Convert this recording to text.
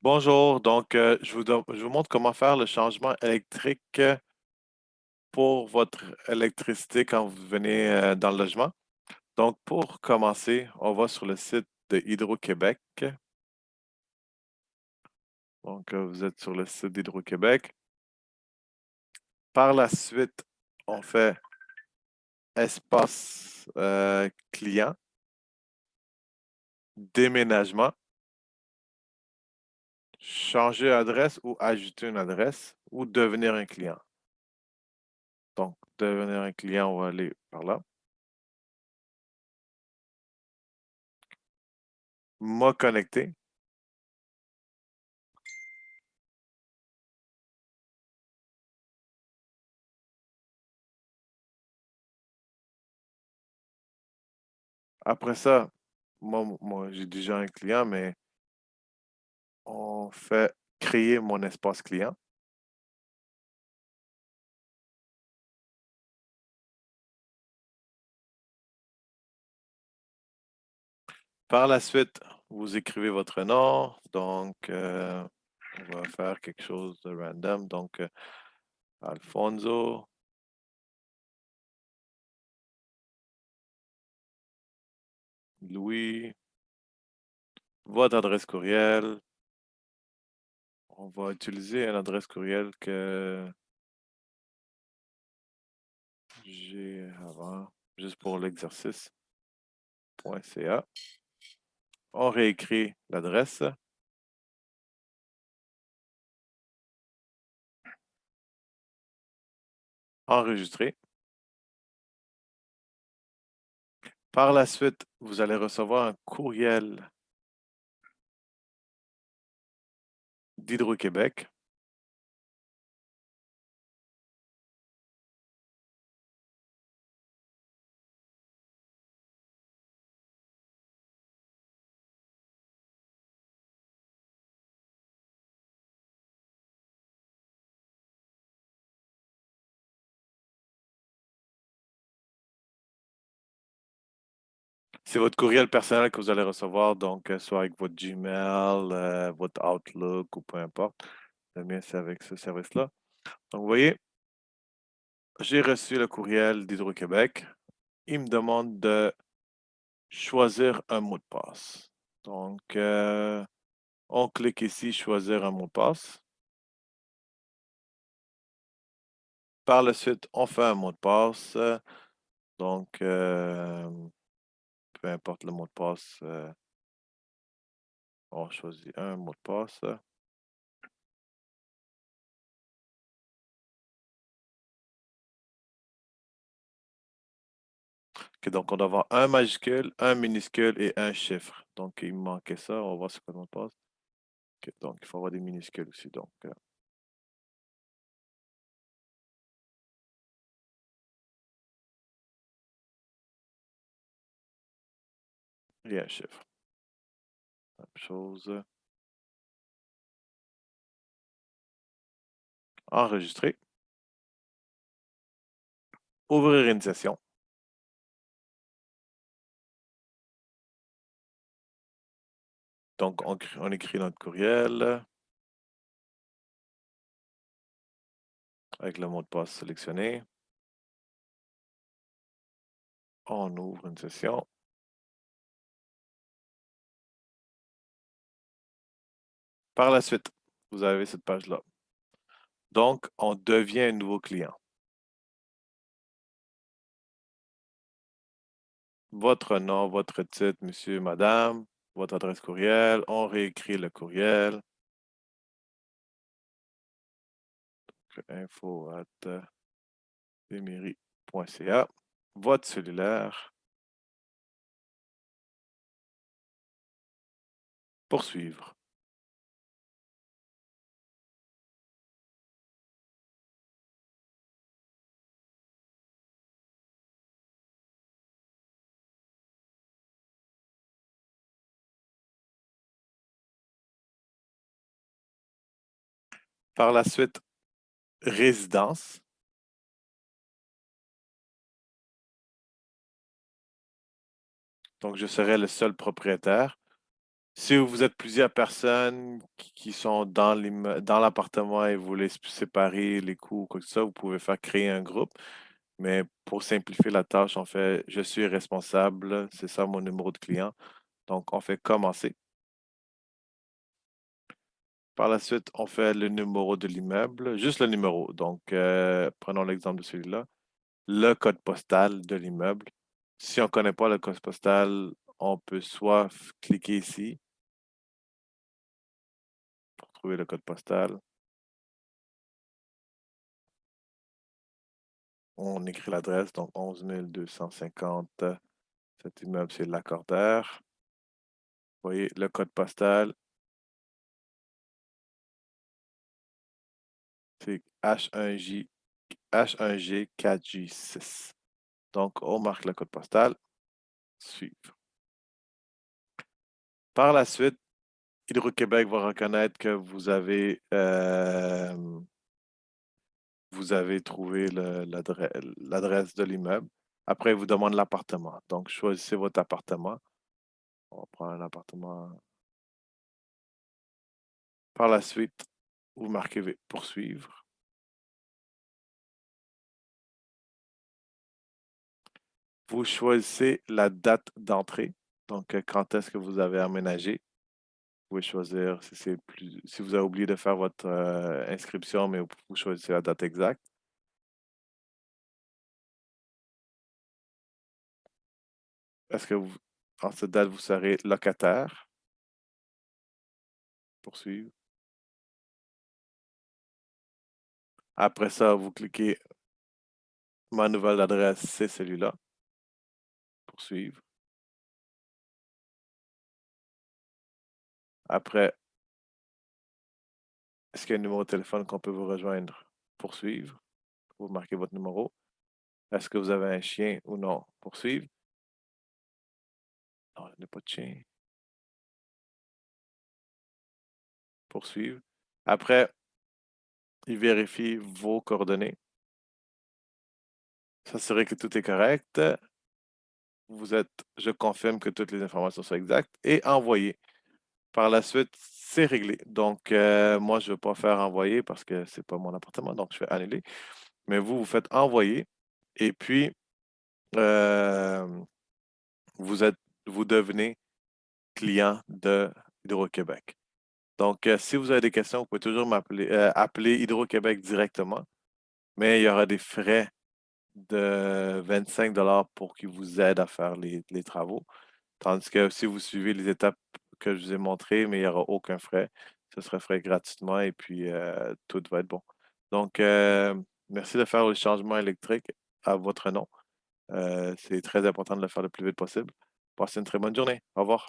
Bonjour, donc je vous montre comment faire le changement électrique pour votre électricité quand vous venez dans le logement. Donc pour commencer, on va sur le site de Hydro-Québec. Donc vous êtes sur le site d'Hydro-Québec. Par la suite, on fait espace client, déménagement, changer adresse ou ajouter une adresse ou devenir un client. Donc devenir un client, on va aller par là. Me connecter. Après ça, moi, j'ai déjà un client, mais on fait créer mon espace client. Par la suite, vous écrivez votre nom. Donc, on va faire quelque chose de random. Donc, Alfonso, Louis, votre adresse courriel. On va utiliser une adresse courriel que j'ai avant, juste pour l'exercice. .ca. On réécrit l'adresse. Enregistrer. Par la suite, vous allez recevoir un courriel d'Hydro-Québec. C'est votre courriel personnel que vous allez recevoir, donc soit avec votre Gmail, votre Outlook ou peu importe. Le mien, c'est avec ce service-là. Donc, vous voyez, j'ai reçu le courriel d'Hydro-Québec. Il me demande de choisir un mot de passe. Donc, on clique ici, choisir un mot de passe. Par la suite, on fait un mot de passe. Donc, peu importe le mot de passe, on choisit un mot de passe. Ok, donc on doit avoir un majuscule, un minuscule et un chiffre. Donc il me manquait ça, on va voir ce que l'on passe. Ok, donc il faut avoir des minuscules aussi. Donc, et un chiffre. Même chose. Enregistrer. Ouvrir une session. Donc on écrit notre courriel avec le mot de passe sélectionné. On ouvre une session. Par la suite, vous avez cette page-là. Donc, on devient un nouveau client. Votre nom, votre titre, monsieur, madame, votre adresse courriel. On réécrit le courriel. info@bmairie.ca. Votre cellulaire. Poursuivre. Par la suite, résidence. Donc, je serai le seul propriétaire. Si vous êtes plusieurs personnes qui sont dans l'appartement et vous voulez séparer les coûts ou quoi que ce soit, vous pouvez faire créer un groupe. Mais pour simplifier la tâche, on fait je suis responsable, c'est ça mon numéro de client. Donc, on fait commencer. Par la suite, on fait le numéro de l'immeuble, juste le numéro. Donc, prenons l'exemple de celui-là. Le code postal de l'immeuble. Si on ne connaît pas le code postal, on peut soit cliquer ici pour trouver le code postal. On écrit l'adresse, donc 11 250. Cet immeuble, c'est Lacordaire. Vous voyez, le code postal, c'est H1G 4J6. Donc, on marque le code postal, suivre. Par la suite, Hydro-Québec va reconnaître que vous avez trouvé l'adresse de l'immeuble. Après, il vous demande l'appartement. Donc, choisissez votre appartement. On va prendre un appartement. Par la suite, vous marquez poursuivre. Vous choisissez la date d'entrée. Donc, quand est-ce que vous avez emménagé. Vous pouvez choisir si vous avez oublié de faire votre inscription, mais vous choisissez la date exacte. Est-ce que en cette date, vous serez locataire? Poursuivre. Après ça, vous cliquez ma nouvelle adresse, c'est celui-là. Poursuivre. Après, est-ce qu'il y a un numéro de téléphone qu'on peut vous rejoindre? Poursuivre. Vous marquez votre numéro. Est-ce que vous avez un chien ou non? Poursuivre. Non, il n'y a pas de chien. Poursuivre. Après, il vérifie vos coordonnées. S'assurer que tout est correct. Je confirme que toutes les informations sont exactes et envoyer. Par la suite, c'est réglé. Donc, moi, je ne veux pas faire envoyer parce que c'est pas mon appartement, donc je fais annuler. Mais vous, vous faites envoyer et puis euh, vous êtes, vous devenez client de Hydro-Québec. Donc, si vous avez des questions, vous pouvez toujours appeler Hydro-Québec directement, mais il y aura des frais de 25 $ pour qu'ils vous aident à faire les travaux. Tandis que si vous suivez les étapes que je vous ai montrées, mais il n'y aura aucun frais, ce sera fait gratuitement et puis tout va être bon. Donc, merci de faire le changement électrique à votre nom. C'est très important de le faire le plus vite possible. Passez une très bonne journée. Au revoir.